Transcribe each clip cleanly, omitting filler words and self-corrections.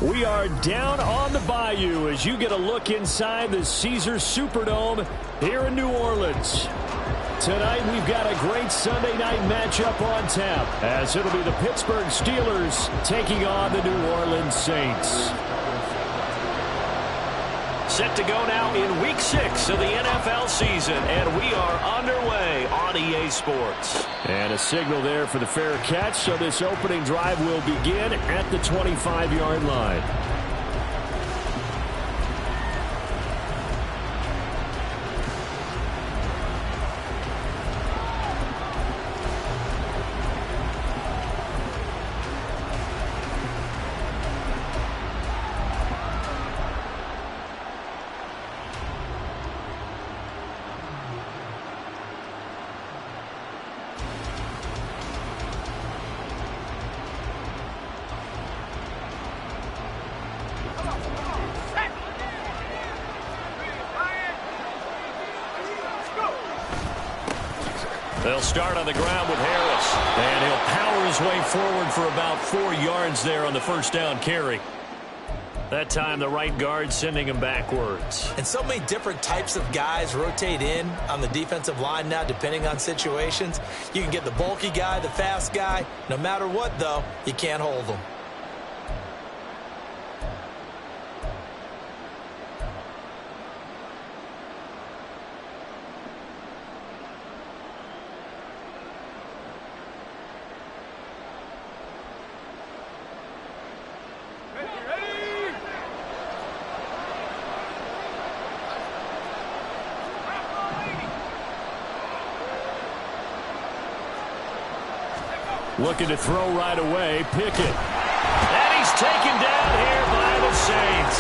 We are down on the bayou as you get a look inside the Caesars Superdome here in New Orleans. Tonight we've got a great Sunday night matchup on tap as it'll be the Pittsburgh Steelers taking on the New Orleans Saints. Set to go now in Week 6 of the NFL season, and we are underway on EA Sports. And a signal there for the fair catch, so this opening drive will begin at the 25-yard line. They'll start on the ground with Harris. And he'll power his way forward for about 4 yards there on the first down carry. That time the right guard sending him backwards. And so many different types of guys rotate in on the defensive line now depending on situations. You can get the bulky guy, the fast guy. No matter what, though, you can't hold them. Looking to throw right away, Pickett. And he's taken down here by the Saints.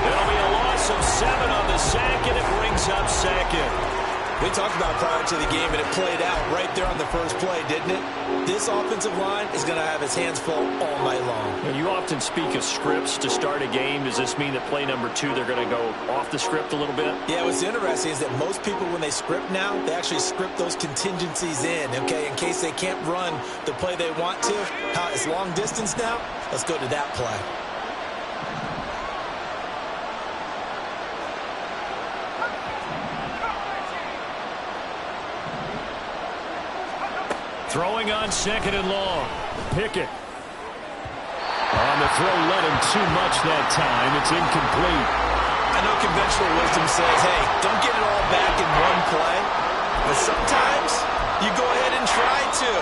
It'll be a loss of 7 on the sack, and it brings up second. We talked about prior to the game, and it played out right there on the first play, didn't it? This offensive line is going to have his hands full all night long. You often speak of scripts to start a game. Does this mean that play number 2, they're going to go off the script a little bit? Yeah, what's interesting is that most people, when they script now, they actually script those contingencies in, okay, in case they can't run the play they want to. It's long distance now. Let's go to that play. Throwing on 2nd and long. Pickett. On the throw, let him too much that time. It's incomplete. I know conventional wisdom says, hey, don't get it all back in one play. But sometimes you go ahead and try to.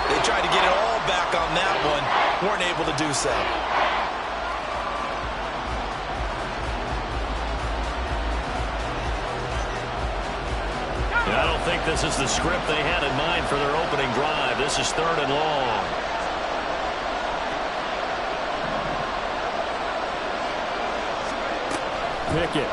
They tried to get it all back on that one. Weren't able to do so. I don't think this is the script they had in mind for their opening drive. This is 3rd and long. Pickett.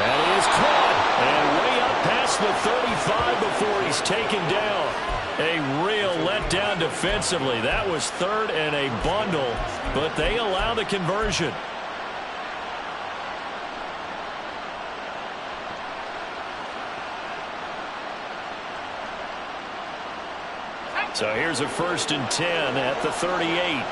That is caught. And way up past the 35 before he's taken down. A real letdown defensively. That was 3rd and a bundle, but they allow the conversion. So here's a 1st and 10 at the 38.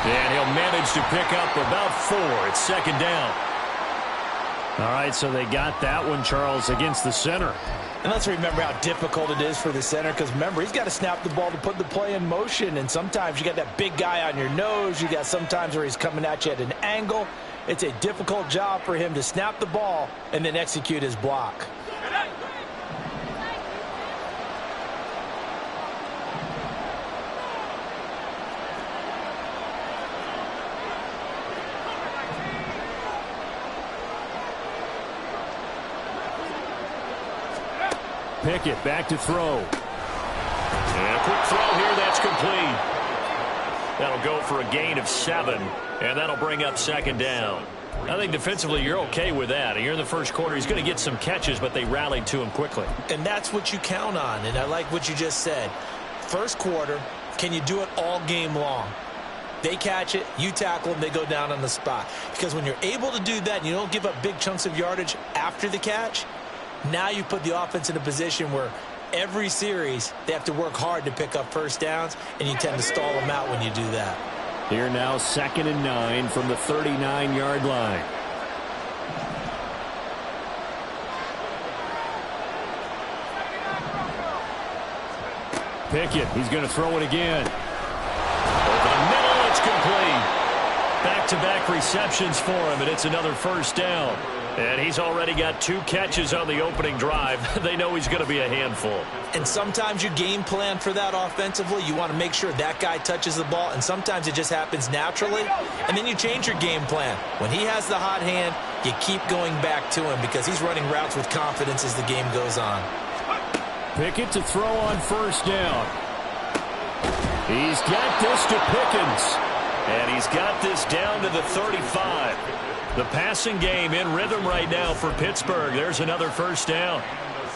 And he'll manage to pick up about 4. It's 2nd down. All right, so they got that one, Charles, against the center. And let's remember how difficult it is for the center, because remember, he's got to snap the ball to put the play in motion, and sometimes you got that big guy on your nose. You got sometimes where he's coming at you at an angle. It's a difficult job for him to snap the ball and then execute his block. Pickett back to throw. And a quick throw here, that's complete. That'll go for a gain of 7, and that'll bring up 2nd down. I think defensively you're okay with that. Here in the first quarter, he's going to get some catches, but they rallied to him quickly. And that's what you count on, and I like what you just said. First quarter, can you do it all game long? They catch it, you tackle them, they go down on the spot. Because when you're able to do that and you don't give up big chunks of yardage after the catch, now you put the offense in a position where every series they have to work hard to pick up first downs, and you tend to stall them out when you do that. Here now, 2nd and 9 from the 39-yard line. Pickett, he's going to throw it again. Over the middle, it's complete. Back-to-back receptions for him, and it's another first down. And he's already got 2 catches on the opening drive. They know he's going to be a handful. And sometimes you game plan for that offensively. You want to make sure that guy touches the ball, and sometimes it just happens naturally. And then you change your game plan. When he has the hot hand, you keep going back to him because he's running routes with confidence as the game goes on. Pickett to throw on first down. He's got this to Pickens. And he's got this down to the 35. The passing game in rhythm right now for Pittsburgh. There's another first down.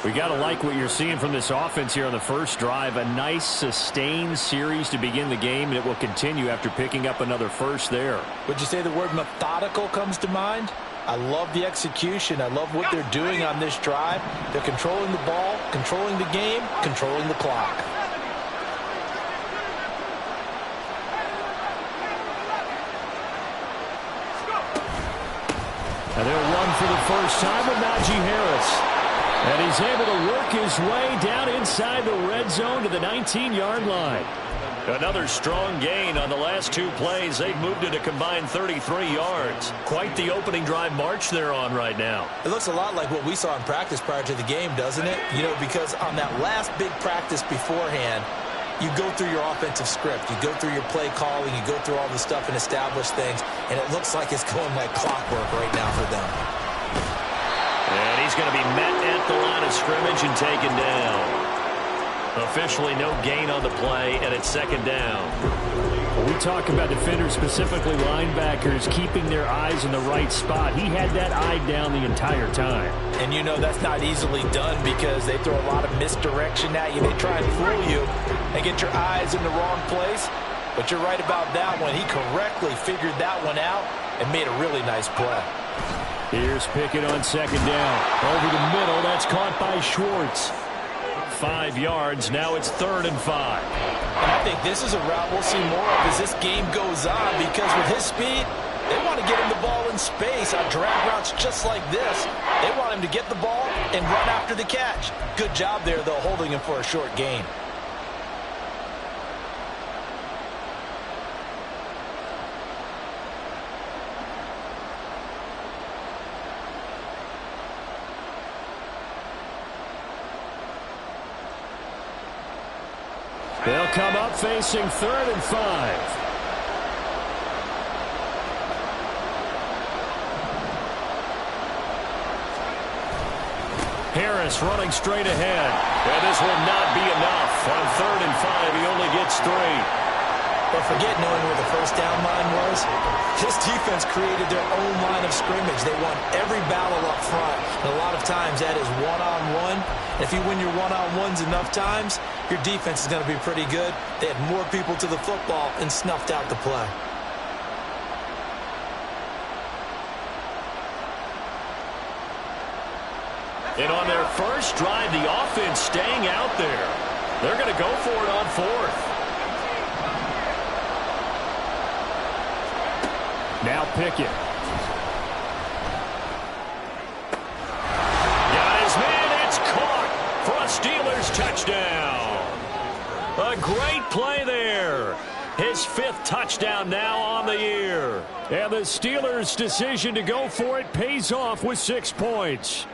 We got to like what you're seeing from this offense here on the first drive. A nice sustained series to begin the game, and it will continue after picking up another first there. Would you say the word methodical comes to mind? I love the execution. I love what they're doing on this drive. They're controlling the ball, controlling the game, controlling the clock. And they'll run for the first time with Najee Harris. And he's able to work his way down inside the red zone to the 19-yard line. Another strong gain on the last 2 plays. They've moved it a combined 33 yards. Quite the opening drive march they're on right now. It looks a lot like what we saw in practice prior to the game, doesn't it? You know, because on that last big practice beforehand, you go through your offensive script. You go through your play calling. You go through all the stuff and establish things. And it looks like it's going like clockwork right now for them. And he's going to be met at the line of scrimmage and taken down. Officially no gain on the play, and it's 2nd down. When we talk about defenders, specifically linebackers, keeping their eyes in the right spot. He had that eye down the entire time. And you know that's not easily done because they throw a lot of misdirection at you. They try and fool you and get your eyes in the wrong place. But you're right about that one. He correctly figured that one out and made a really nice play. Here's Pickett on 2nd down. Over the middle, that's caught by Schwartz. 5 yards. Now it's 3rd and 5. And I think this is a route we'll see more of as this game goes on because with his speed, they want to get him the ball in space on drag routes just like this. They want him to get the ball and run after the catch. Good job there, though, holding him for a short gain. They'll come up facing 3rd and 5. Harris running straight ahead. And this will not be enough. On 3rd and 5, he only gets 3. But forget knowing where the first down line was. This defense created their own line of scrimmage. They won every battle up front. And a lot of times that is one-on-one. If you win your one-on-ones enough times, your defense is going to be pretty good. They had more people to the football and snuffed out the play. And on their first drive, the offense staying out there. They're going to go for it on 4th. Now Pickett. Got his man. It's caught for a Steelers touchdown. A great play there. His 5th touchdown now on the year. And the Steelers' decision to go for it pays off with 6 points.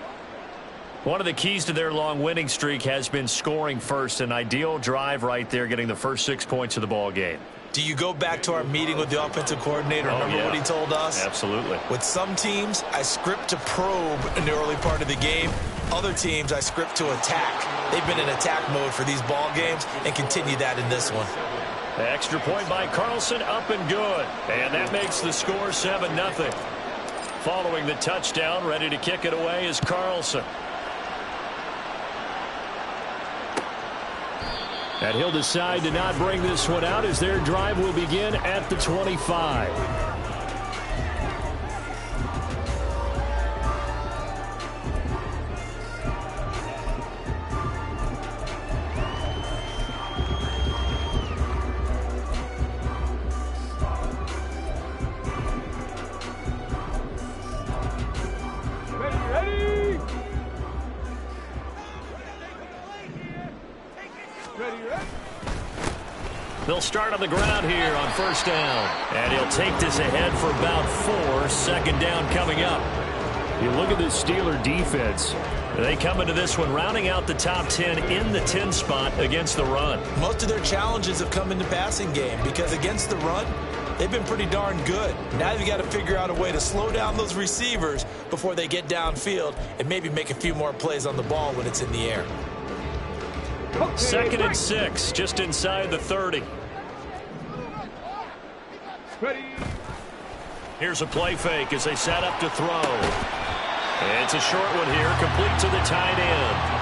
One of the keys to their long winning streak has been scoring first. An ideal drive right there, getting the first 6 points of the ball game. Do you go back to our meeting with the offensive coordinator? Remember what he told us? Absolutely. With some teams, I script to probe in the early part of the game. Other teams, I script to attack. They've been in attack mode for these ball games and continue that in this one. Extra point by Carlson, up and good. And that makes the score 7-0. Following the touchdown, ready to kick it away is Carlson. And he'll decide to not bring this one out as their drive will begin at the 25. They'll start on the ground here on first down. And he'll take this ahead for about 4. Second down coming up. You look at the Steeler defense. They come into this one rounding out the top 10 in the 10 spot against the run. Most of their challenges have come in the passing game because against the run, they've been pretty darn good. Now you've got to figure out a way to slow down those receivers before they get downfield and maybe make a few more plays on the ball when it's in the air. Second and 6, just inside the 30. Here's a play fake as they set up to throw. And it's a short one here, complete to the tight end.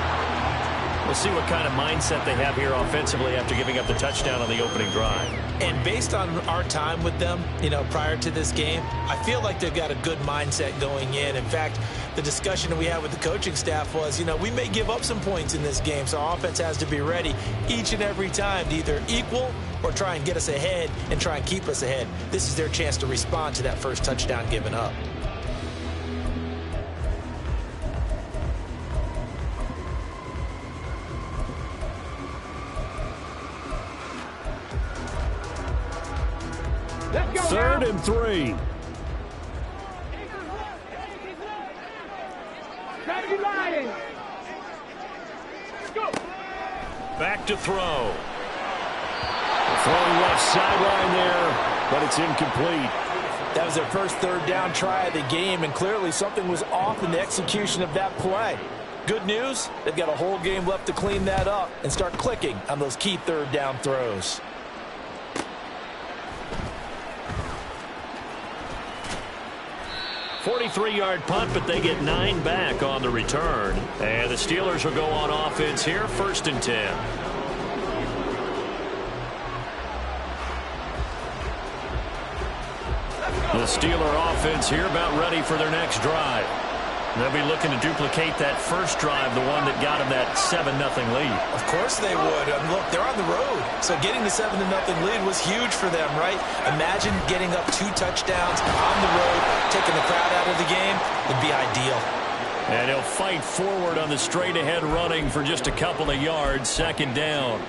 We'll see what kind of mindset they have here offensively after giving up the touchdown on the opening drive. And based on our time with them, prior to this game, I feel like they've got a good mindset going in. In fact, the discussion that we had with the coaching staff was, we may give up some points in this game, so our offense has to be ready each and every time to either equal or try and get us ahead and try and keep us ahead. This is their chance to respond to that first touchdown given up. Third and 3. Back to throw. Throwing left sideline there, but it's incomplete. That was their first third down try of the game, and clearly something was off in the execution of that play. Good news, they've got a whole game left to clean that up and start clicking on those key third down throws. 43-yard punt, but they get 9 back on the return. And the Steelers will go on offense here, first and 10. The Steeler offense here about ready for their next drive. They'll be looking to duplicate that first drive, the one that got them that 7-0 lead. Of course they would. Look, they're on the road. So getting the 7-0 lead was huge for them, right? Imagine getting up 2 touchdowns on the road, taking the crowd out of the game. It'd be ideal. And he'll fight forward on the straight-ahead running for just a couple of yards, second down.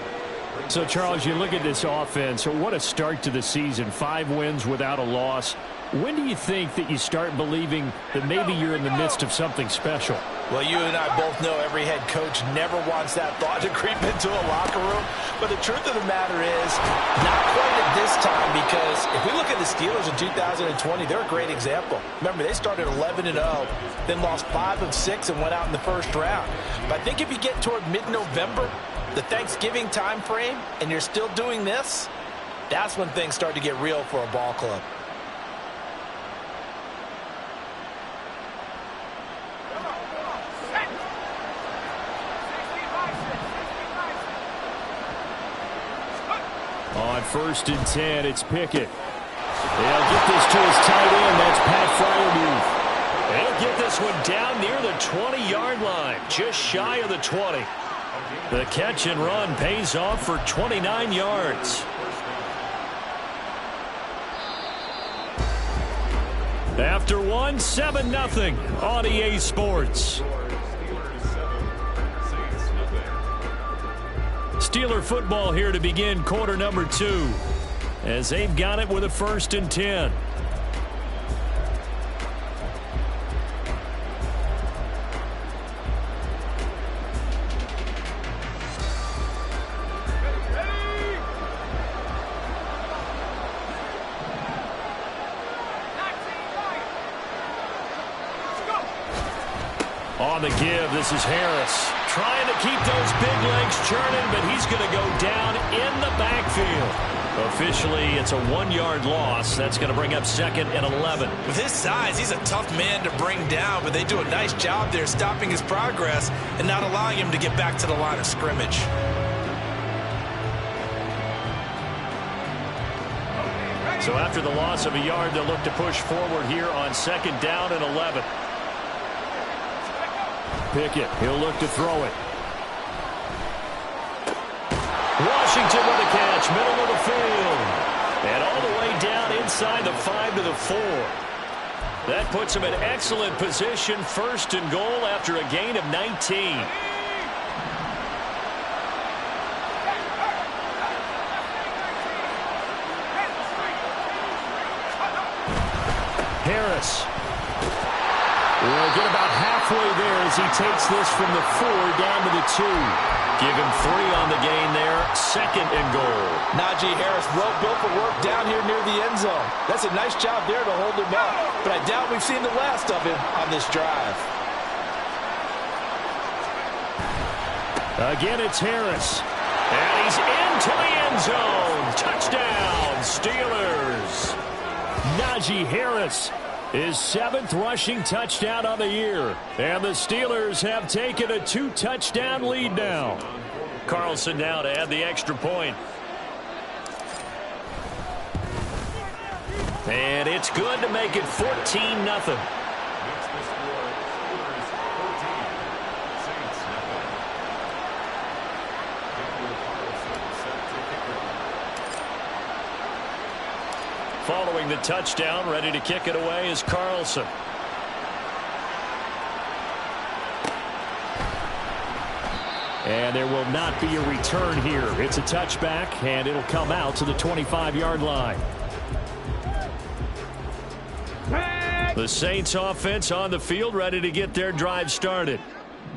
So, Charles, you look at this offense, what a start to the season. 5 wins without a loss. When do you think that you start believing that maybe you're in the midst of something special? Well, you and I both know every head coach never wants that thought to creep into a locker room. But the truth of the matter is, not quite at this time, because if we look at the Steelers in 2020, they're a great example. Remember, they started 11-0, then lost 5 of 6 and went out in the first round. But I think if you get toward mid-November, the Thanksgiving time frame, and you're still doing this, that's when things start to get real for a ball club. On first and 10, it's Pickett. They'll get this to his tight end. That's Pat Freiermuth. They'll get this one down near the 20-yard line, just shy of the 20. The catch and run pays off for 29 yards. After one, 7-0 on EA Sports. Steeler football here to begin quarter number 2 as they've got it with a first and 10. On the give, this is Harris. Trying to keep those big legs churning, but he's going to go down in the backfield. Officially, it's a 1-yard loss. That's going to bring up second and 11. With his size, he's a tough man to bring down, but they do a nice job there stopping his progress and not allowing him to get back to the line of scrimmage. So after the loss of a yard, they'll look to push forward here on 2nd down and 11. Pickett, he'll look to throw it. Washington with a catch, middle of the field. And all the way down inside the 5 to the 4. That puts him in excellent position, 1st and goal after a gain of 19. Harris will get about halfway there as he takes this from the 4 down to the 2. Give him 3 on the gain there, 2nd and goal. Najee Harris, well built for work down here near the end zone. That's a nice job there to hold him up, but I doubt we've seen the last of him on this drive. Again, it's Harris. And he's into the end zone. Touchdown, Steelers. Najee Harris, his 7th rushing touchdown on the year. And the Steelers have taken a 2-touchdown lead now. Carlson now to add the extra point. And it's good to make it 14-0. Following the touchdown, ready to kick it away is Carlson. And there will not be a return here. It's a touchback, and it'll come out to the 25-yard line. The Saints offense on the field, ready to get their drive started.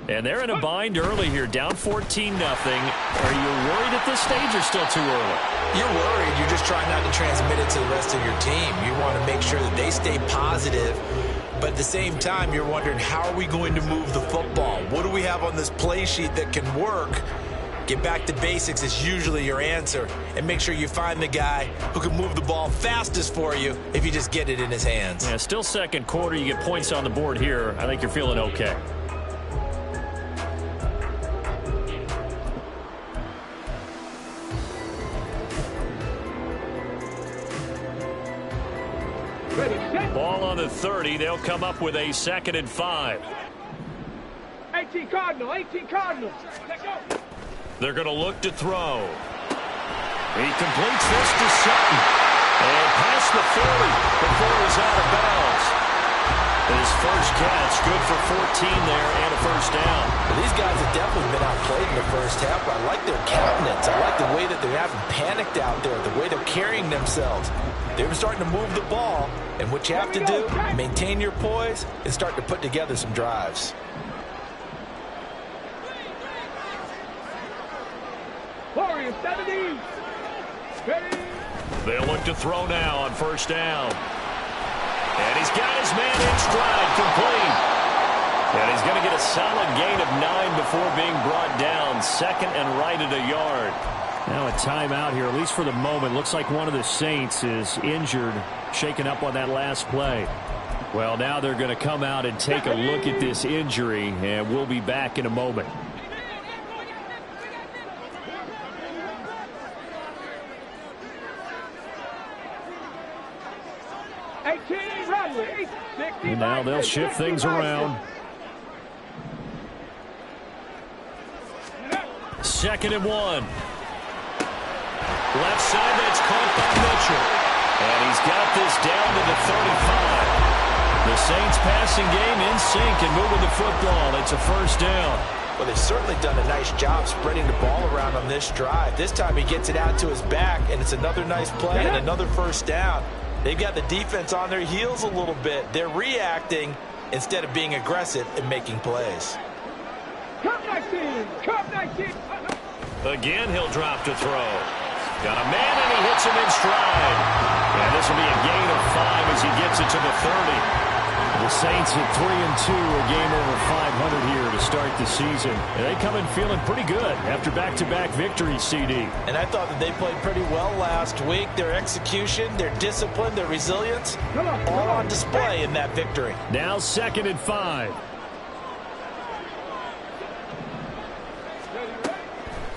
And they're in a bind early here, down 14-0. Are you worried at this stage or still too early? You're worried. You're just trying not to transmit it to the rest of your team. You want to make sure that they stay positive. But at the same time, you're wondering, how are we going to move the football? What do we have on this play sheet that can work? Get back to basics is usually your answer. And make sure you find the guy who can move the ball fastest for you if you just get it in his hands. Yeah, still 2nd quarter. You get points on the board here. I think you're feeling okay. Ball on the 30. They'll come up with a 2nd and 5. 18 Cardinal, 18 Cardinal. Let's go. They're going to look to throw. He completes this to Sutton. And past the 40 before he's out of bounds. His first catch, good for 14 there and a 1st down. Well, these guys have definitely been outplayed in the first half, but I like their countenance. I like the way that they haven't panicked out there, the way they're carrying themselves. They're starting to move the ball, and what you have to do, maintain your poise and start to put together some drives. Warriors, 70. Ready. They'll look to throw now on 1st down. And he's got his man in stride, complete. And he's going to get a solid gain of 9 before being brought down. 2nd and right at a yard. Now a timeout here, at least for the moment. Looks like one of the Saints is injured, shaken up on that last play. Well, now they're going to come out and take a look at this injury, and we'll be back in a moment. And now they'll shift things around. 2nd and 1. Left side, that's caught by Mitchell. And he's got this down to the 35. The Saints passing game in sync and moving the football. It's a 1st down. Well, they've certainly done a nice job spreading the ball around on this drive. This time he gets it out to his back, and it's another nice play and another 1st down. They've got the defense on their heels a little bit. They're reacting instead of being aggressive and making plays. Cup 19. Cup 19. Again, he'll drop to throw. Got a man, and he hits him in stride. And this will be a gain of 5 as he gets it to the 30. The Saints at 3-2, a game over 500 here to start the season. And they come in feeling pretty good after back-to-back victories, CD. And I thought that they played pretty well last week. Their execution, their discipline, their resilience, all on display in that victory. Now 2nd and 5.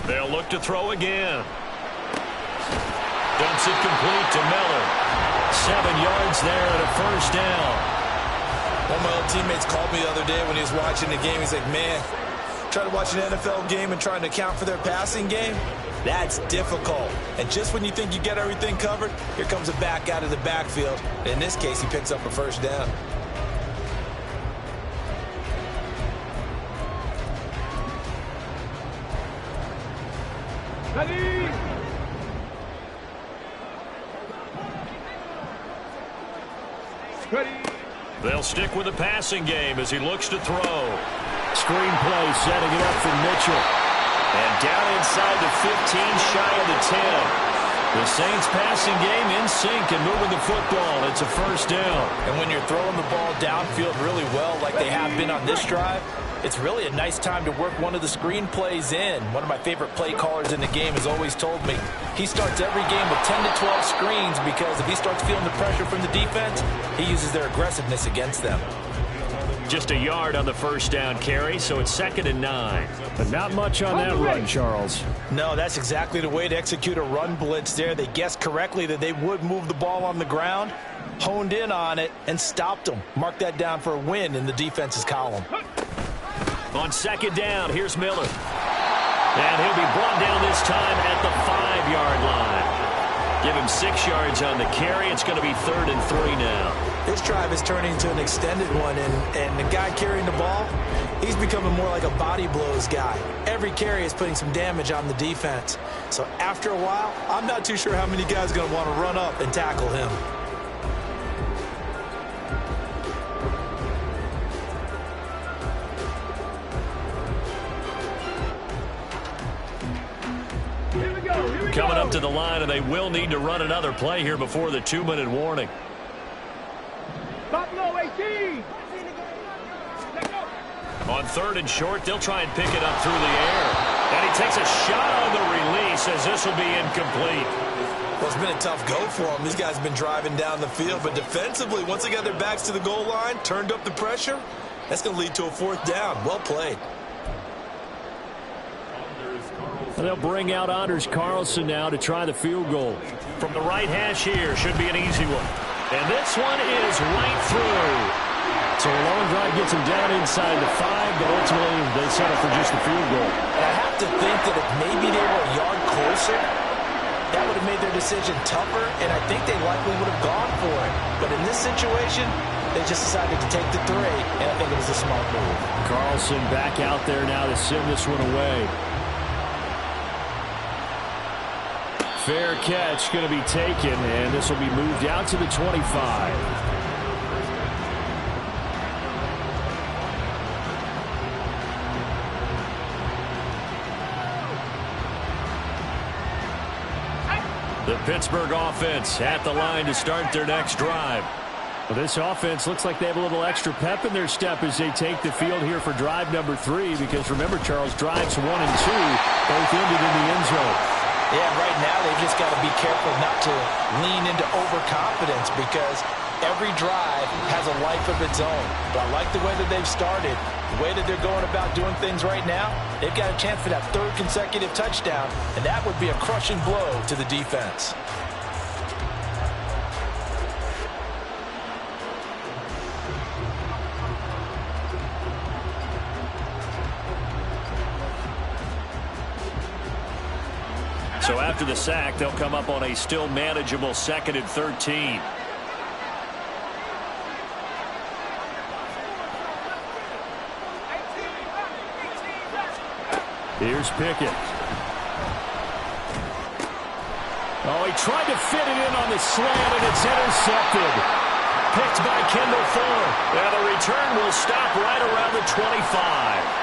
They'll look to throw again. Dumps it complete to Miller. 7 yards there and a first down. One of my old teammates called me the other day when he was watching the game. He's like, man, trying to watch an NFL game and trying to account for their passing game, that's difficult. And just when you think you get everything covered, here comes a back out of the backfield. In this case, he picks up a first down. Ready? Ready? They'll stick with the passing game as he looks to throw. Screenplay setting it up for Mitchell. And down inside the 15, shy of the 10. The Saints passing game in sync and moving the football. It's a first down. And when you're throwing the ball downfield really well like they have been on this drive, it's really a nice time to work one of the screen plays in. One of my favorite play callers in the game has always told me he starts every game with 10 to 12 screens because if he starts feeling the pressure from the defense, he uses their aggressiveness against them. Just a yard on the first down carry, so it's 2nd and 9. But not much on that run, Charles. No, that's exactly the way to execute a run blitz there. They guessed correctly that they would move the ball on the ground, honed in on it, and stopped them. Mark that down for a win in the defense's column. On 2nd down, here's Miller. And he'll be brought down this time at the 5-yard line. Give him 6 yards on the carry. It's going to be 3rd and 3 now. This drive is turning into an extended one, and the guy carrying the ball, he's becoming more like a body blows guy. Every carry is putting some damage on the defense. So after a while, I'm not too sure how many guys are going to want to run up and tackle him. Coming up to the line, and they will need to run another play here before the 2-minute warning. Stop low, 18. On 3rd and short, they'll try and pick it up through the air. And he takes a shot on the release as this will be incomplete. Well, it's been a tough go for him. These guys have been driving down the field, but defensively, once they got their backs to the goal line, turned up the pressure, that's going to lead to a 4th down. Well played. And they'll bring out Anders Carlson now to try the field goal. From the right hash here, should be an easy one. And this one is right through. So a long drive gets him down inside the 5, but ultimately they settle for just the field goal. And I have to think that if maybe they were a yard closer, that would have made their decision tougher, and I think they likely would have gone for it. But in this situation, they just decided to take the 3, and I think it was a smart move. Carlson back out there now to send this one away. Fair catch going to be taken, and this will be moved out to the 25. The Pittsburgh offense at the line to start their next drive. Well, this offense looks like they have a little extra pep in their step as they take the field here for drive number 3, because remember, Charles, drives 1 and 2 both ended in the end zone. Yeah, right now they've just got to be careful not to lean into overconfidence because every drive has a life of its own. But I like the way that they've started, the way that they're going about doing things right now. They've got a chance for that 3rd consecutive touchdown, and that would be a crushing blow to the defense. So after the sack, they'll come up on a still manageable 2nd and 13. Here's Pickett. Oh, he tried to fit it in on the slant, and it's intercepted. Picked by Kendall Fuller. And the return will stop right around the 25.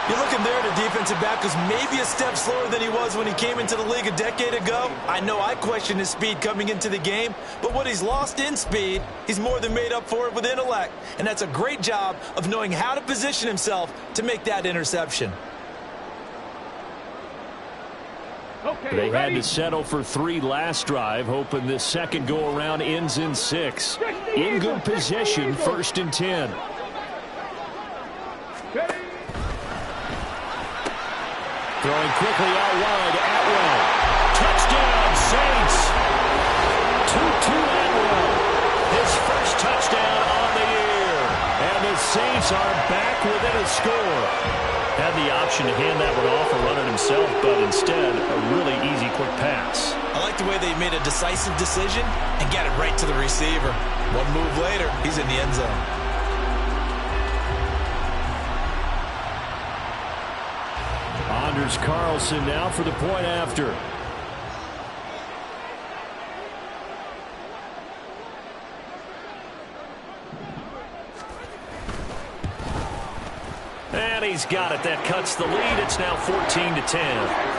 You're looking there at a defensive back who's maybe a step slower than he was when he came into the league a decade ago. I know I questioned his speed coming into the game, but what he's lost in speed, he's more than made up for it with intellect. And that's a great job of knowing how to position himself to make that interception. Okay, They ready? had to settle for 3 last drive, hoping this second go-around ends in 6. In good position, 1st and 10. Ready? Throwing quickly out wide, Atwell. Touchdown, Saints. Saints are back within a score. Had the option to hand that one off or run it himself, but instead a really easy quick pass. I like the way they made a decisive decision and got it right to the receiver. One move later, he's in the end zone. Anders Carlson now for the point after. And he's got it. That cuts the lead. It's now 14-10.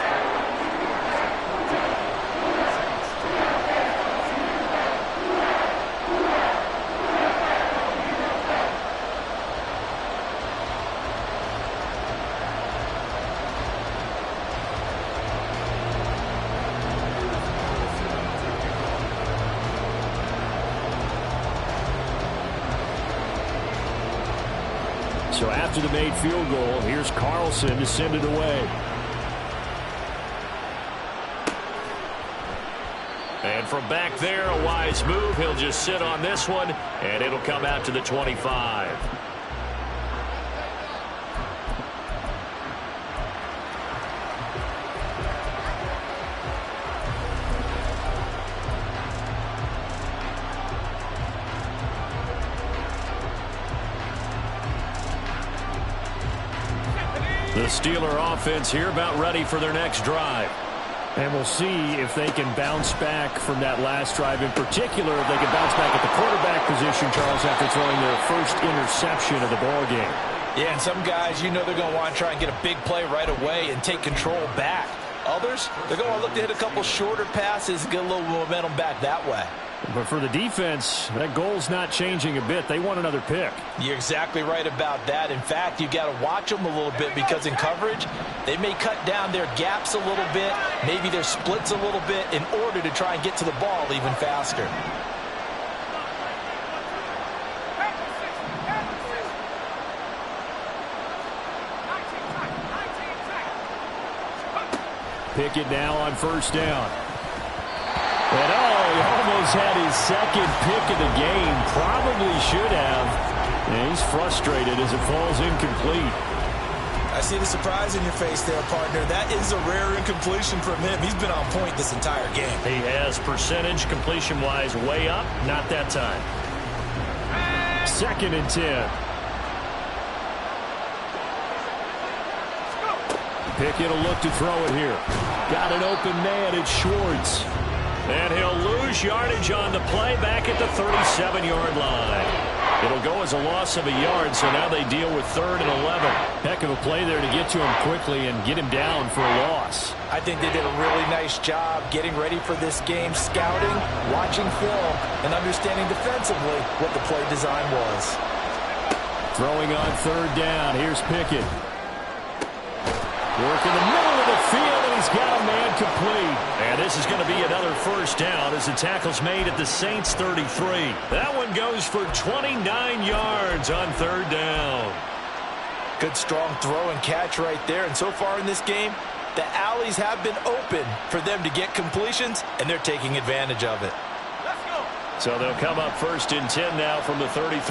So after the made field goal, here's Carlson to send it away. And from back there, a wise move. He'll just sit on this one, and it'll come out to the 25. The Steeler offense here about ready for their next drive. And we'll see if they can bounce back from that last drive. In particular, if they can bounce back at the quarterback position, Charles, after throwing their first interception of the ball game. Yeah, and some guys, you know they're going to want to try and get a big play right away and take control back. Others, they're going to look to hit a couple shorter passes, get a little momentum back that way. But for the defense, that goal's not changing a bit. They want another pick. You're exactly right about that. In fact, you've got to watch them a little bit because in coverage, they may cut down their gaps a little bit, maybe their splits a little bit in order to try and get to the ball even faster. Pickett now on first down. And he almost had his second pick of the game. Probably should have. And he's frustrated as it falls incomplete. I see the surprise in your face there, partner. That is a rare incompletion from him. He's been on point this entire game. He has percentage completion-wise way up. Not that time. 2nd and 10. Pickett will look to throw it here. Got an open man. It's Schwartz. And he'll lose yardage on the play back at the 37-yard line. It'll go as a loss of a yard, so now they deal with 3rd and 11. Heck of a play there to get to him quickly and get him down for a loss. I think they did a really nice job getting ready for this game, scouting, watching film, and understanding defensively what the play design was. Throwing on 3rd down. Here's Pickett. Work in the middle of the field, and he's got a man complete. And this is going to be another first down as the tackle's made at the Saints 33. That one goes for 29 yards on 3rd down. Good strong throw and catch right there. And so far in this game, the alleys have been open for them to get completions, and they're taking advantage of it. Let's go. So they'll come up 1st and 10 now from the 33.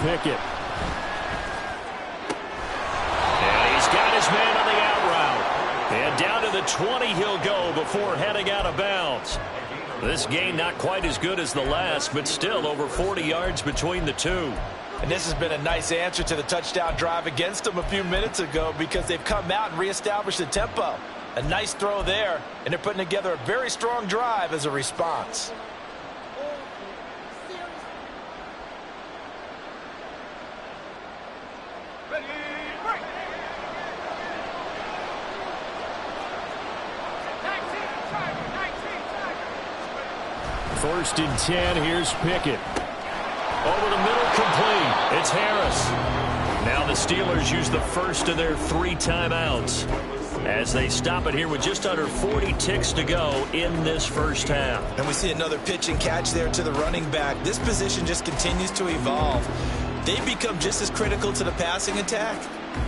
Pickett. Got his man on the out route. And down to the 20 he'll go before heading out of bounds. This game not quite as good as the last, but still over 40 yards between the two. And this has been a nice answer to the touchdown drive against them a few minutes ago because they've come out and reestablished the tempo. A nice throw there, and they're putting together a very strong drive as a response. First and 10, here's Pickett. Over the middle, complete. It's Harris. Now the Steelers use the first of their 3 timeouts as they stop it here with just under 40 ticks to go in this first half. And we see another pitch and catch there to the running back. This position just continues to evolve. They become just as critical to the passing attack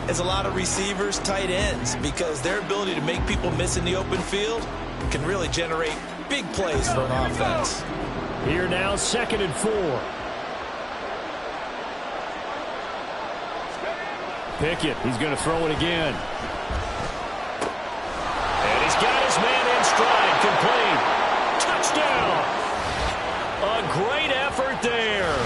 as a lot of receivers, tight ends, because their ability to make people miss in the open field can really generate big plays for an offense. Here now, 2nd and 4. Pickett, he's going to throw it again. And he's got his man in stride, complete. Touchdown. A great effort there.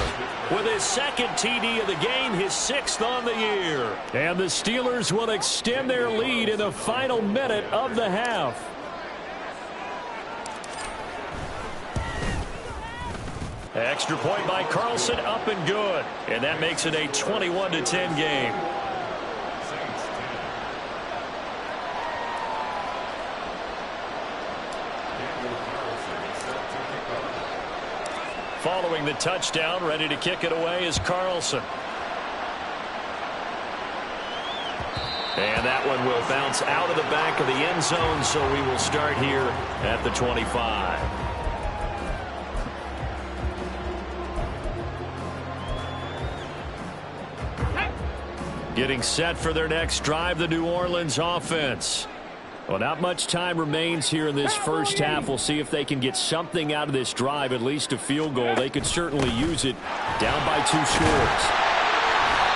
With his second TD of the game, his 6th on the year. And the Steelers will extend their lead in the final minute of the half. Extra point by Carlson, up and good. And that makes it a 21-10 game. Following the touchdown, ready to kick it away is Carlson. And that one will bounce out of the back of the end zone, so we will start here at the 25. Getting set for their next drive, the New Orleans offense. Well, not much time remains here in this first half. We'll see if they can get something out of this drive, at least a field goal. They could certainly use it. Down by 2 scores.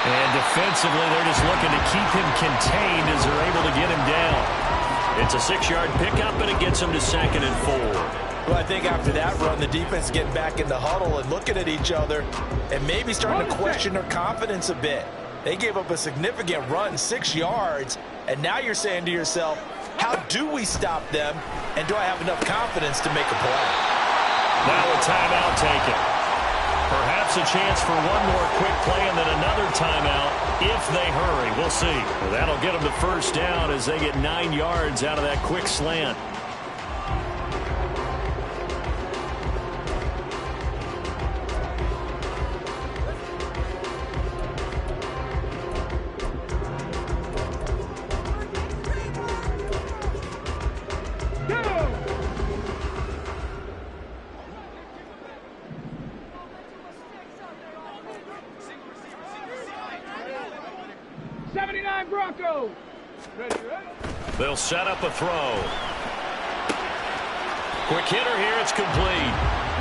And defensively, they're just looking to keep him contained as they're able to get him down. It's a 6-yard pickup, and it gets him to 2nd and 4. Well, I think after that run, the defense getting back in the huddle and looking at each other and maybe starting to question their confidence a bit. They gave up a significant run, 6 yards, and now you're saying to yourself, how do we stop them, and do I have enough confidence to make a play? Now a timeout taken. Perhaps a chance for one more quick play and then another timeout if they hurry. We'll see. Well, that'll get them the first down as they get 9 yards out of that quick slant. They'll set up a throw. Quick hitter here. It's complete.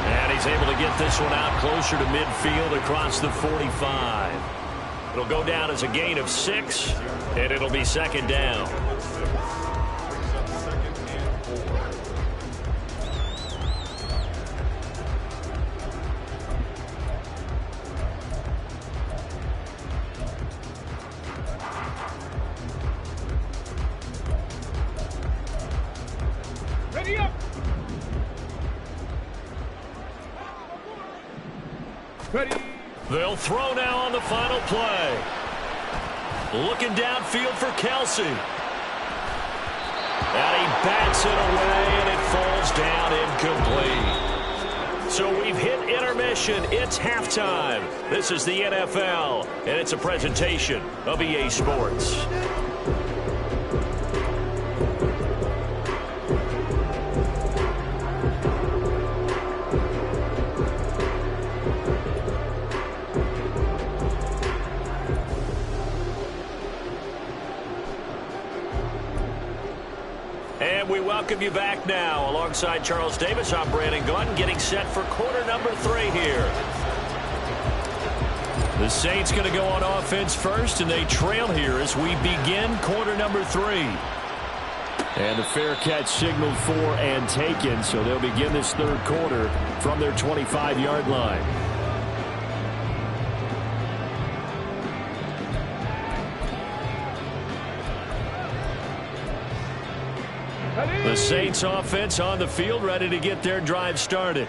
And he's able to get this one out closer to midfield across the 45. It'll go down as a gain of 6, and it'll be 2nd down. They'll throw now on the final play. Looking downfield for Kelsey. And he bats it away, and it falls down incomplete. So we've hit intermission. It's halftime. This is the NFL, and it's a presentation of EA Sports. We welcome you back now. Alongside Charles Davis, I'm Brandon Gaudin, getting set for quarter number 3 here. The Saints going to go on offense first, and they trail here as we begin quarter number 3. And the fair catch signaled for and taken, so they'll begin this third quarter from their 25-yard line. The Saints offense on the field, ready to get their drive started.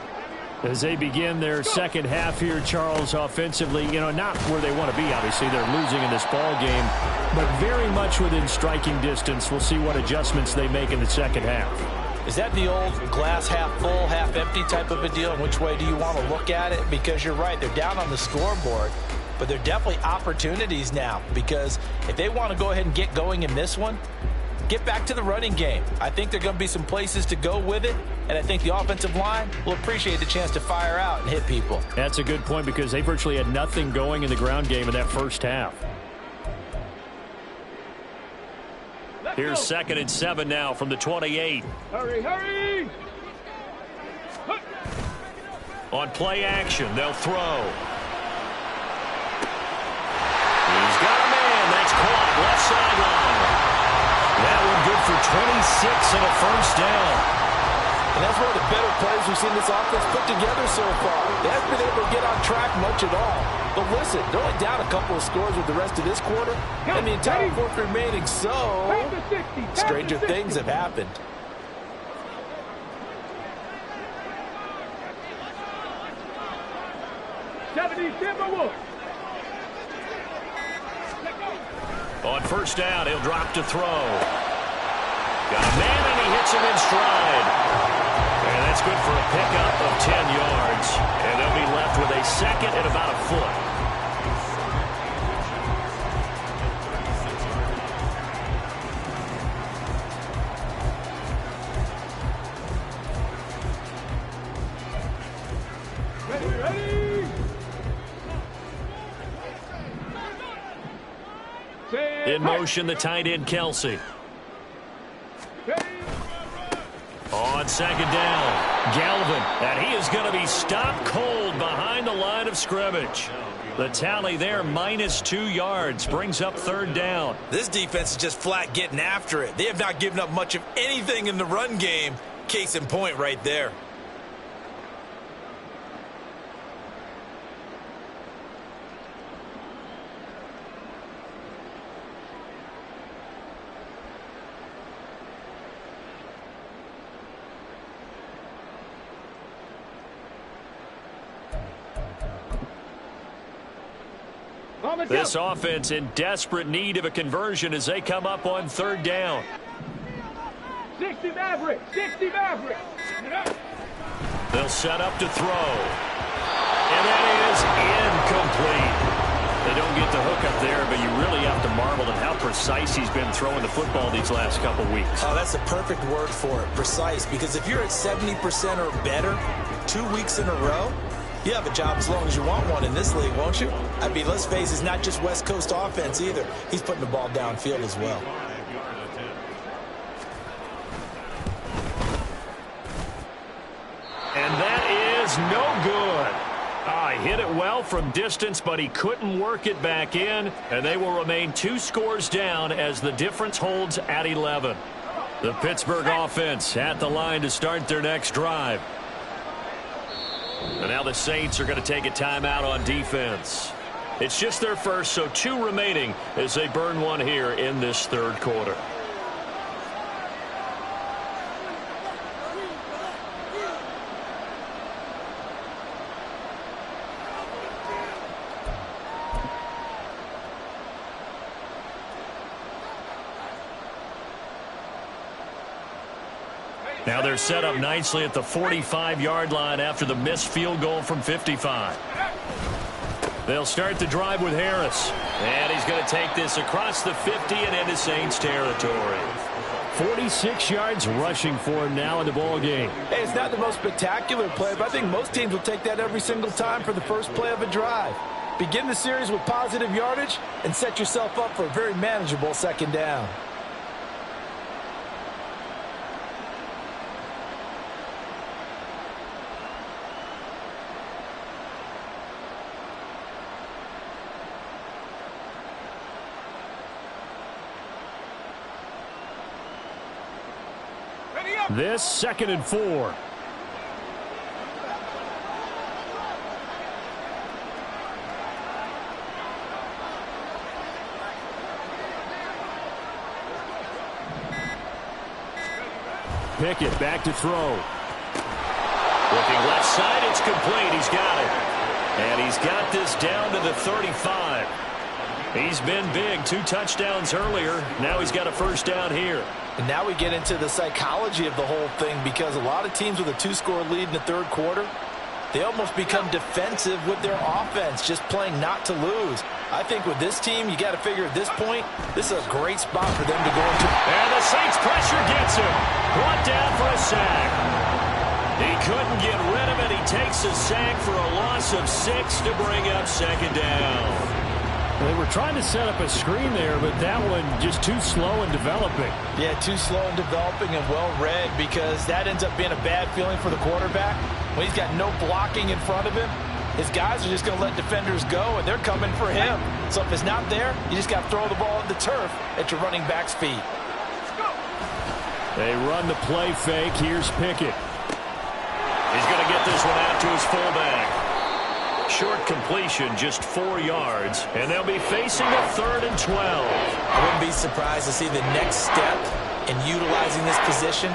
As they begin their second half here, Charles, offensively, not where they want to be, obviously. They're losing in this ball game, but very much within striking distance. We'll see what adjustments they make in the second half. Is that the old glass half full, half empty type of a deal? And which way do you want to look at it? Because you're right, they're down on the scoreboard, but they're definitely opportunities now. Because if they want to go ahead and get going in this one, get back to the running game. I think there are going to be some places to go with it, and I think the offensive line will appreciate the chance to fire out and hit people. That's a good point because they virtually had nothing going in the ground game in that first half. Here's 2nd and 7 now from the 28. Hurry, hurry! On play action, they'll throw. He's got a man. That's caught. left sideline. That one good for 26 and a first down. And that's one of the better plays we've seen this offense put together so far. They haven't been able to get on track much at all. But listen, they're only down a couple of scores with the rest of this quarter, and the entire fourth remaining, so stranger things have happened. On first down, he'll drop to throw. Got a man, and he hits him in stride. And that's good for a pickup of 10 yards. And they'll be left with a second and about a foot. In motion, the tight end, Kelsey. On second down, Galvin, and he is going to be stopped cold behind the line of scrimmage. The tally there, -2 yards, brings up third down. This defense is just flat getting after it. They have not given up much of anything in the run game. Case in point right there. This offense in desperate need of a conversion as they come up on third down. 60 Maverick, 60 Maverick. They'll set up to throw. And that is incomplete. They don't get the hook up there, but you really have to marvel at how precise he's been throwing the football these last couple weeks. Oh, that's a perfect word for it, precise, because if you're at 70% or better 2 weeks in a row, you have a job as long as you want one in this league, won't you? I mean, let's face it, it's not just West Coast offense either. He's putting the ball downfield as well. And that is no good. He hit it well from distance, but he couldn't work it back in, and they will remain 2 scores down as the difference holds at 11. The Pittsburgh offense at the line to start their next drive. And now the Saints are going to take a timeout on defense. It's just their first, so 2 remaining as they burn one here in this third quarter. Now they're set up nicely at the 45-yard line after the missed field goal from 55. They'll start the drive with Harris. And he's going to take this across the 50 and into Saints territory. 46 yards rushing for him now in the ball game. Hey, it's not the most spectacular play, but I think most teams will take that every single time for the first play of a drive. Begin the series with positive yardage and set yourself up for a very manageable second down. This 2nd and 4. Pickett back to throw. Looking left side, it's complete. He's got it. And he's got this down to the 35. He's been big. 2 touchdowns earlier. Now he's got a first down here. And now we get into the psychology of the whole thing, because a lot of teams with a 2-score lead in the third quarter, they almost become defensive with their offense, just playing not to lose. I think with this team, you got to figure at this point, this is a great spot for them to go into. And the Saints pressure gets him. Brought down for a sack. He couldn't get rid of it. He takes a sack for a loss of 6 to bring up second down. They were trying to set up a screen there, but that one just too slow in developing. Yeah, too slow in developing and well read, because that ends up being a bad feeling for the quarterback when he's got no blocking in front of him. his guys are just going to let defenders go, and they're coming for him. So if it's not there, you just got to throw the ball at the turf at your running back's feet. They run the play fake. Here's Pickett. He's going to get this one out to his fullback. Short completion, just 4 yards, and they'll be facing a 3rd and 12. I wouldn't be surprised to see the next step in utilizing this position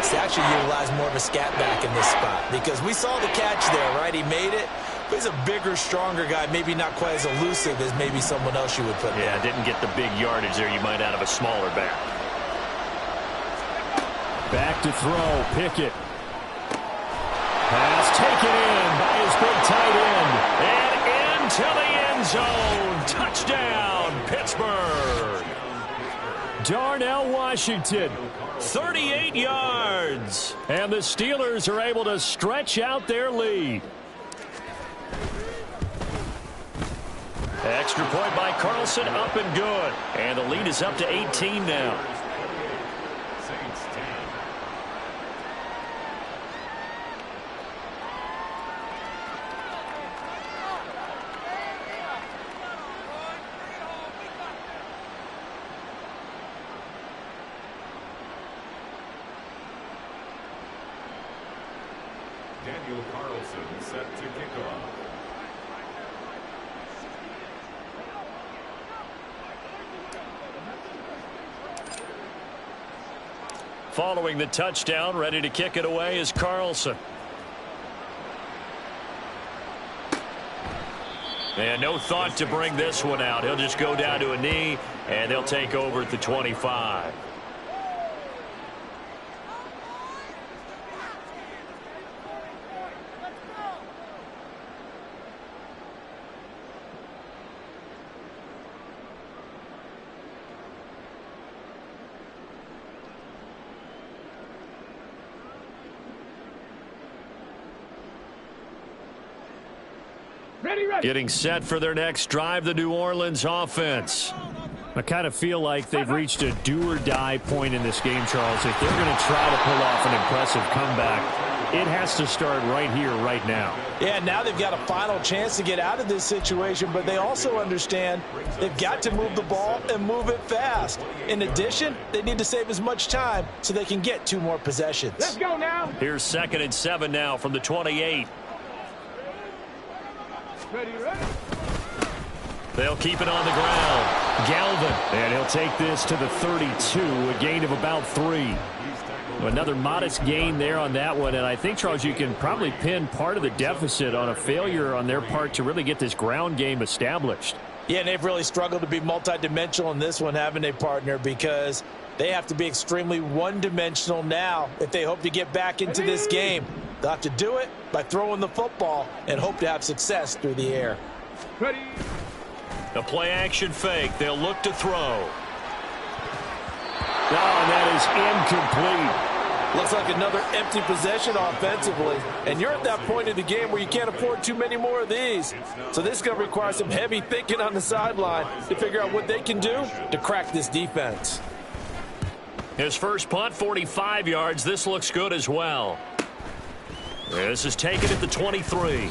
is to actually utilize more of a scat back in this spot, because we saw the catch there, right? He made it. But he's a bigger, stronger guy, maybe not quite as elusive as maybe someone else you would put there. Yeah, didn't get the big yardage there you might out of a smaller back. Back to throw, Pickett. Pass taken in by his big tight end. And into the end zone. Touchdown, Pittsburgh. Darnell Washington. 38 yards. And the Steelers are able to stretch out their lead. Extra point by Carlson, up and good. And the lead is up to 18 now. Daniel Carlson set to kick off. Following the touchdown, ready to kick it away is Carlson. And no thought to bring this one out. He'll just go down to a knee, and they'll take over at the 25. Getting set for their next drive, the New Orleans offense. I kind of feel like they've reached a do-or-die point in this game, Charles. If they're going to try to pull off an impressive comeback, it has to start right here, right now. Yeah, now they've got a final chance to get out of this situation, but they also understand they've got to move the ball and move it fast. In addition, they need to save as much time so they can get 2 more possessions. Let's go now. Here's 2nd and 7 now from the 28. Ready. They'll keep it on the ground. Galvin, and he'll take this to the 32, a gain of about 3. Another modest gain there on that one, and I think, Charles, you can probably pin part of the deficit on a failure on their part to really get this ground game established. Yeah, and they've really struggled to be multidimensional in this one, haven't they, partner? Because they have to be extremely one-dimensional now if they hope to get back into this game. They'll have to do it by throwing the football and hope to have success through the air. Ready. The play-action fake. They'll look to throw. Oh, and that is incomplete. Looks like another empty possession offensively. And you're at that point in the game where you can't afford too many more of these. So this is going to require some heavy thinking on the sideline to figure out what they can do to crack this defense. His first punt, 45 yards. This looks good as well. This is taken at the 23.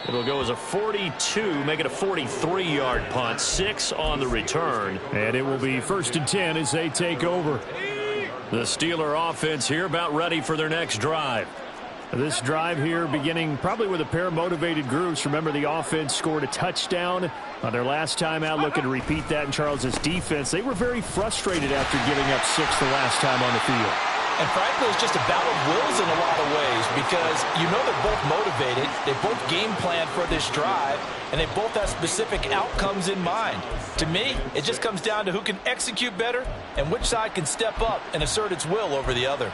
It'll go as a 42, make it a 43-yard punt. 6 on the return. And it will be 1st and 10 as they take over. The Steeler offense here about ready for their next drive. This drive here beginning probably with a pair of motivated groups. Remember, the offense scored a touchdown on their last time out. Looking to repeat that in Charles's defense. They were very frustrated after giving up 6 the last time on the field. And frankly, it's just a battle of wills in a lot of ways, because you know they're both motivated, they both game plan for this drive, and they both have specific outcomes in mind. To me, it just comes down to who can execute better and which side can step up and assert its will over the other.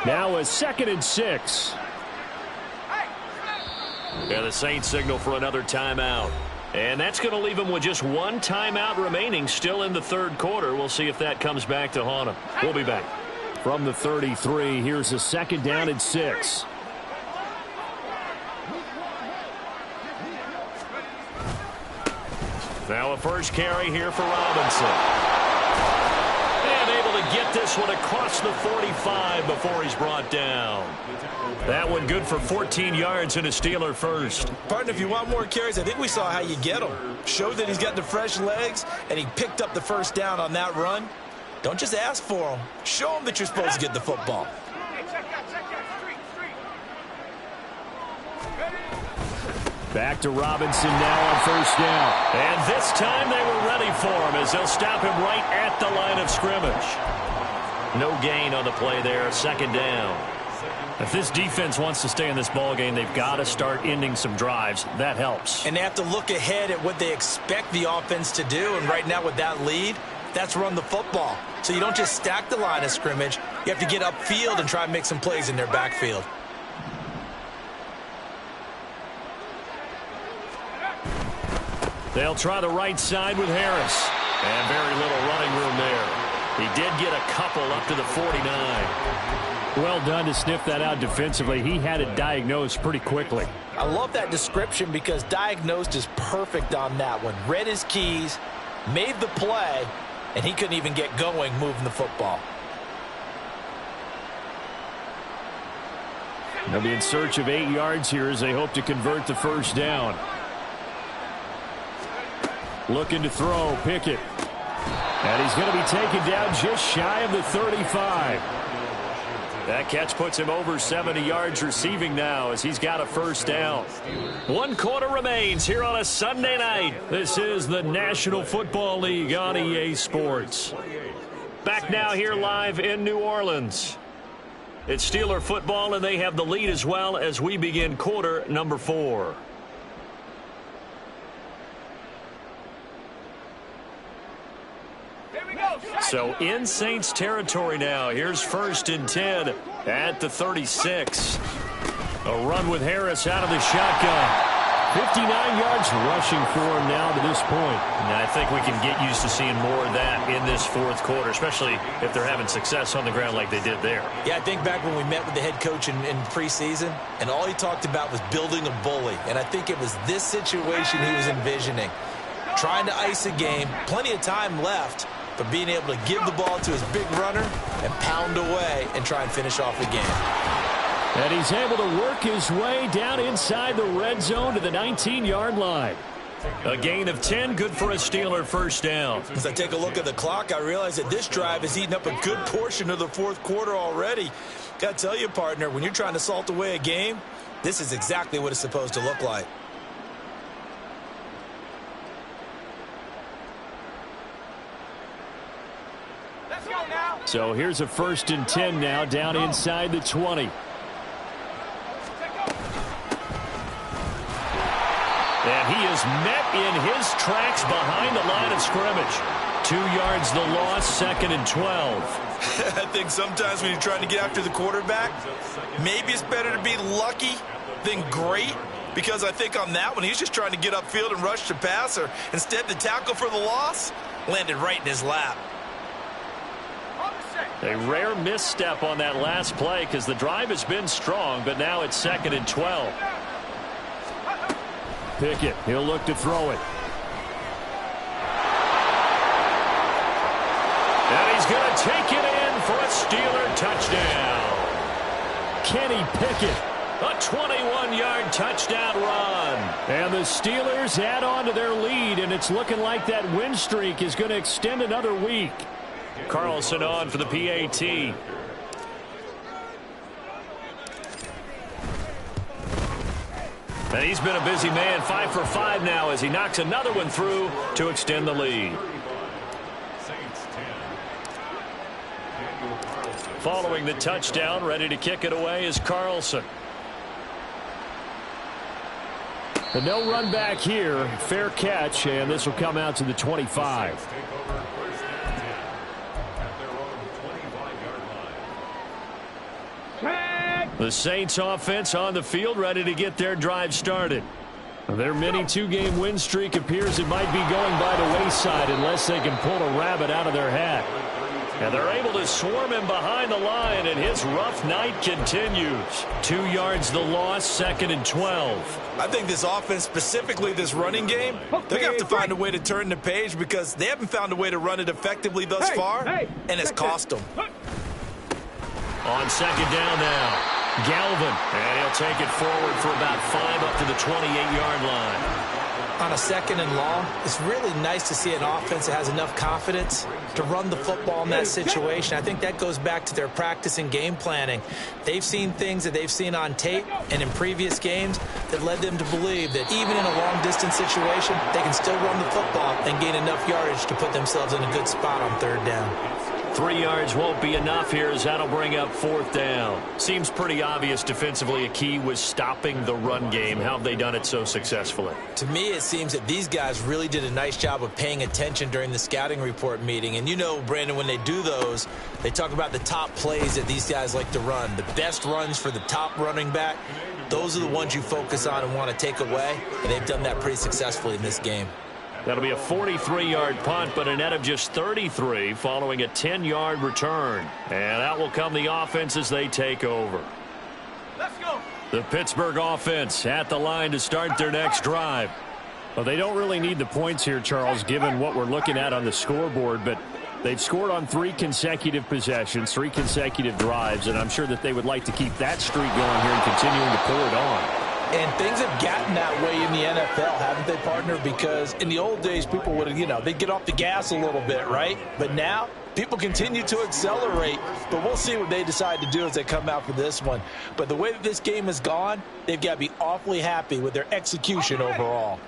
Now a 2nd and 6. Yeah, the Saints signal for another timeout. And that's going to leave them with just 1 timeout remaining still in the 3rd quarter. We'll see if that comes back to haunt them. We'll be back. From the 33, here's a 2nd down and 6. Now a first carry here for Robinson. And able to get this this one across the 45 before he's brought down. That one good for 14 yards and a Steeler first. Partner, if you want more carries, I think we saw how you get them. Showed that he's got the fresh legs, and he picked up the first down on that run. Don't just ask for him. Show him that you're supposed to get the football. Back to Robinson now on first down. And this time they were ready for him as they'll stop him right at the line of scrimmage. No gain on the play there, second down. If this defense wants to stay in this ballgame, they've got to start ending some drives. That helps. And they have to look ahead at what they expect the offense to do. And right now with that lead, that's run the football. So you don't just stack the line of scrimmage. You have to get upfield and try and make some plays in their backfield. They'll try the right side with Harris. And very little running room there. He did get a couple up to the 49. Well done to sniff that out defensively. He had it diagnosed pretty quickly. I love that description because diagnosed is perfect on that one. Read his keys, made the play, and he couldn't even get going moving the football. They'll be in search of 8 yards here as they hope to convert the first down. Looking to throw, Pickett. And he's going to be taken down just shy of the 35. That catch puts him over 70 yards receiving now as he's got a first down. 1 quarter remains here on a Sunday night. This is the National Football League on EA Sports. Back now here live in New Orleans. It's Steeler football, and they have the lead as well as we begin quarter number 4. So in Saints territory now. Here's 1st and 10 at the 36. A run with Harris out of the shotgun. 59 yards rushing for him now to this point. And I think we can get used to seeing more of that in this 4th quarter, especially if they're having success on the ground like they did there. Yeah, I think back when we met with the head coach in preseason, and all he talked about was building a bully. And I think it was this situation he was envisioning. Trying to ice a game, plenty of time left, but being able to give the ball to his big runner and pound away and try and finish off the game. And he's able to work his way down inside the red zone to the 19-yard line. A gain of 10, good for a Steeler first down. As I take a look at the clock, I realize that this drive has eaten up a good portion of the 4th quarter already. Got to tell you, partner, when you're trying to salt away a game, this is exactly what it's supposed to look like. So here's a 1st and 10 now down inside the 20. And he is met in his tracks behind the line of scrimmage. 2 yards the loss, 2nd and 12. I think sometimes when you're trying to get after the quarterback, maybe it's better to be lucky than great. Because I think on that one, he's just trying to get upfield and rush the passer. Instead, the tackle for the loss landed right in his lap. A rare misstep on that last play because the drive has been strong, but now it's 2nd and 12. Pickett, he'll look to throw it. And he's going to take it in for a Steeler touchdown. Kenny Pickett. A 21-yard touchdown run. And the Steelers add on to their lead, and it's looking like that win streak is going to extend another week. Carlson on for the PAT. And he's been a busy man, 5 for 5 now as he knocks another one through to extend the lead. Following the touchdown, ready to kick it away is Carlson. But no run back here. Fair catch, and this will come out to the 25. The Saints offense on the field ready to get their drive started. Their mini 2-game win streak appears it might be going by the wayside unless they can pull a rabbit out of their hat. And they're able to swarm him behind the line, and his rough night continues. 2 yards the loss, 2nd and 12. I think this offense, specifically this running game, they're going to have to find a way to turn the page because they haven't found a way to run it effectively thus far, and it's cost them. On 2nd down now, Galvin, and he'll take it forward for about 5 up to the 28-yard line. On a 2nd and long, it's really nice to see an offense that has enough confidence to run the football in that situation. I think that goes back to their practice and game planning. They've seen things that they've seen on tape and in previous games that led them to believe that even in a long-distance situation, they can still run the football and gain enough yardage to put themselves in a good spot on 3rd down. 3 yards won't be enough here as that'll bring up 4th down. Seems pretty obvious defensively a key was stopping the run game. How have they done it so successfully? To me, it seems that these guys really did a nice job of paying attention during the scouting report meeting. And you know, Brandon, when they do those, they talk about the top plays that these guys like to run. The best runs for the top running back, those are the ones you focus on and want to take away. And they've done that pretty successfully in this game. That'll be a 43-yard punt, but a net of just 33 following a 10-yard return. And out will come the offense as they take over. Let's go. The Pittsburgh offense at the line to start their next drive. Well, they don't really need the points here, Charles, given what we're looking at on the scoreboard, but they've scored on 3 consecutive possessions, 3 consecutive drives, and I'm sure that they would like to keep that streak going here and continuing to pull it on. And things have gotten that way in the NFL, haven't they, partner? Because in the old days, people would, they'd get off the gas a little bit, right? But now, people continue to accelerate. But we'll see what they decide to do as they come out for this one. But the way that this game has gone, they've got to be awfully happy with their execution overall.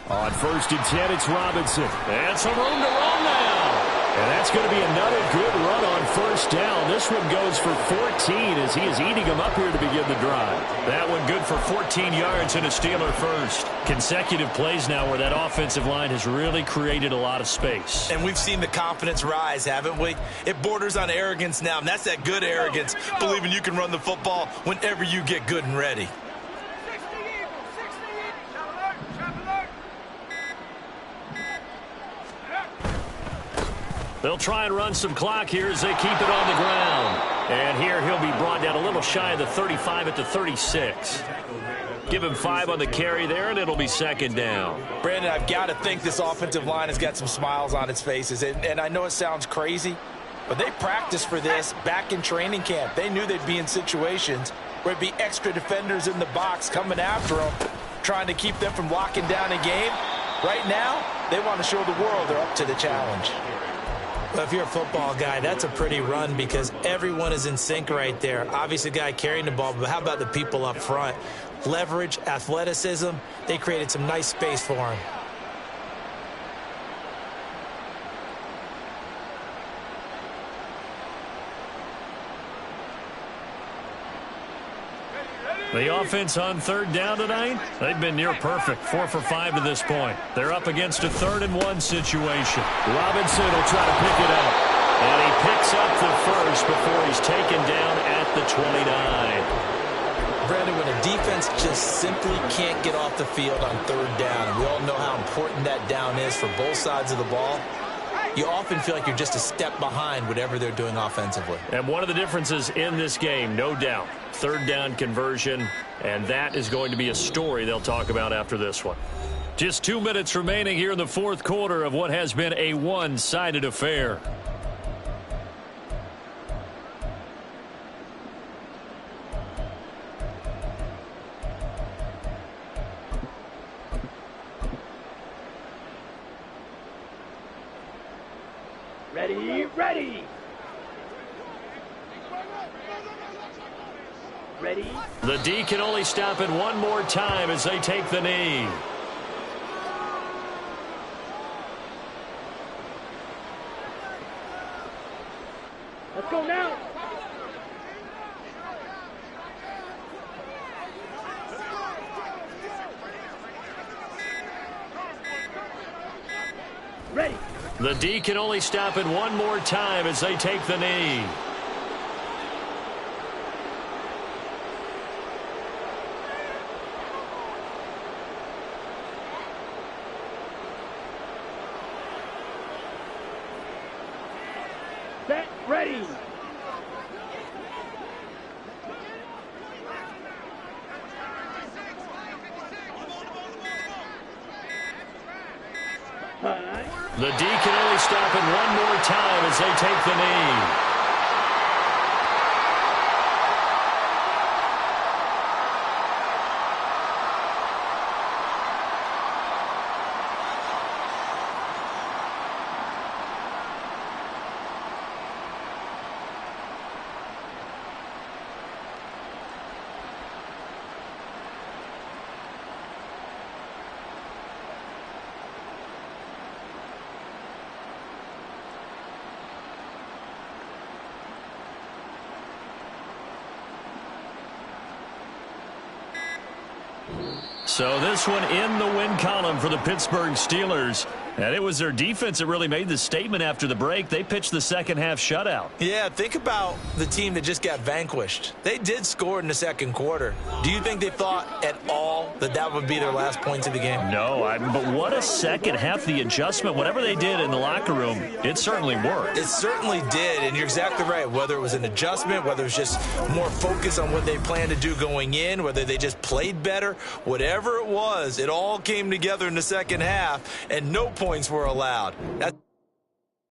On 1st and 10, it's Robinson. And some room to run now. And that's going to be another good run on 1st down. This one goes for 14 as he is eating them up here to begin the drive. That one good for 14 yards and a Steeler first. Consecutive plays now where that offensive line has really created a lot of space. And we've seen the confidence rise, haven't we? It borders on arrogance now, and that's that good arrogance, believing you can run the football whenever you get good and ready. They'll try and run some clock here as they keep it on the ground. And here he'll be brought down a little shy of the 35 at the 36. Give him 5 on the carry there, and it'll be 2nd down. Brandon, I've got to think this offensive line has got some smiles on its faces. And I know it sounds crazy, but they practiced for this back in training camp. They knew they'd be in situations where it'd be extra defenders in the box coming after them, trying to keep them from locking down a game. Right now, they want to show the world they're up to the challenge. Well, if you're a football guy, that's a pretty run because everyone is in sync right there. Obviously, the guy carrying the ball, but how about the people up front? Leverage, athleticism, they created some nice space for him. The offense on 3rd down tonight, they've been near perfect, 4 for 5 to this point. They're up against a 3rd and 1 situation. Robinson will try to pick it up. And he picks up the first before he's taken down at the 29. Brandon, when a defense just simply can't get off the field on 3rd down, and we all know how important that down is for both sides of the ball, you often feel like you're just a step behind whatever they're doing offensively. And one of the differences in this game, no doubt, 3rd down conversion, and that is going to be a story they'll talk about after this one. Just 2 minutes remaining here in the 4th quarter of what has been a one-sided affair. Ready, ready. Ready. The D can only stop it one more time as they take the knee. Let's go now. Ready. The D can only stop it one more time as they take the knee. Ready. The D can only stop it one more time as they take the knee. So this one in the win column for the Pittsburgh Steelers. And it was their defense that really made the statement after the break. They pitched the second half shutout. Yeah, think about the team that just got vanquished. They did score in the second quarter. Do you think they thought at all that that would be their last points of the game? No, but what a second half. The adjustment, whatever they did in the locker room, it certainly worked. It certainly did, and you're exactly right. Whether it was an adjustment, whether it was just more focus on what they planned to do going in, whether they just played better, whatever it was, it all came together in the second half, and no points were allowed. That's